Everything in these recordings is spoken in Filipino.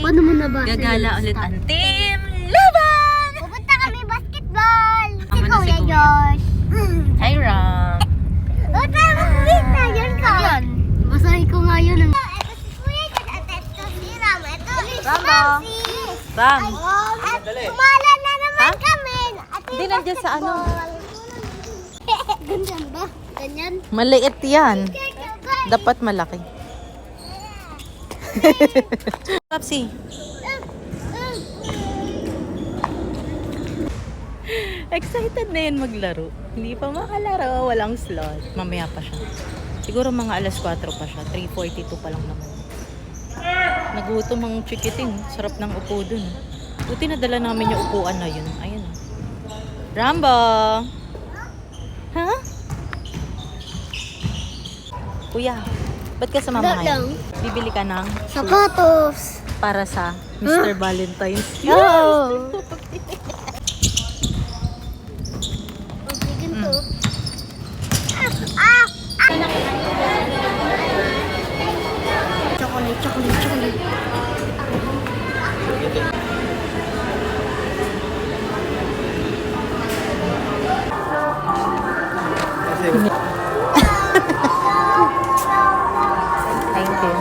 Paano mo nabasa Gagala yung ulit stop? ang Team Laban! Pupunta kami basketball. Si Tama na si Kuya Kuya. Josh. Hi, Ram. O, tama. Wait na. Yan ka. Yan. Basahin ko nga yun. Ito si Kuya Josh. At ito si Ram. Ito si Rambo. Ramsey. Ram. At kumalan na naman kami. At Hindi, nandiyan sa ano. Ganyan ba? Ganyan? Maliit yan. Dapat malaki. Papsi. Excited na yun maglaro. Hindi pa makalaro. Walang slot. Mamaya pa siya. Siguro mga alas 4 pa siya. 3:42 pa lang naman. Nagutom ang chikiting. Sarap ng upo dun. Buti nadala namin yung upuan na yun. Ayun. Rambo! Ha? Kuya, ba't ka sumama Wala ngayon? lang. Bibili ka ng Sapatos. para sa Mr. Valentine's. No. Ganito. Ah! Chocolate, chocolate, chocolate. Thank you.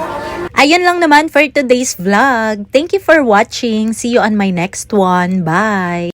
Ayan lang naman for today's vlog. Thank you for watching. See you on my next one. Bye!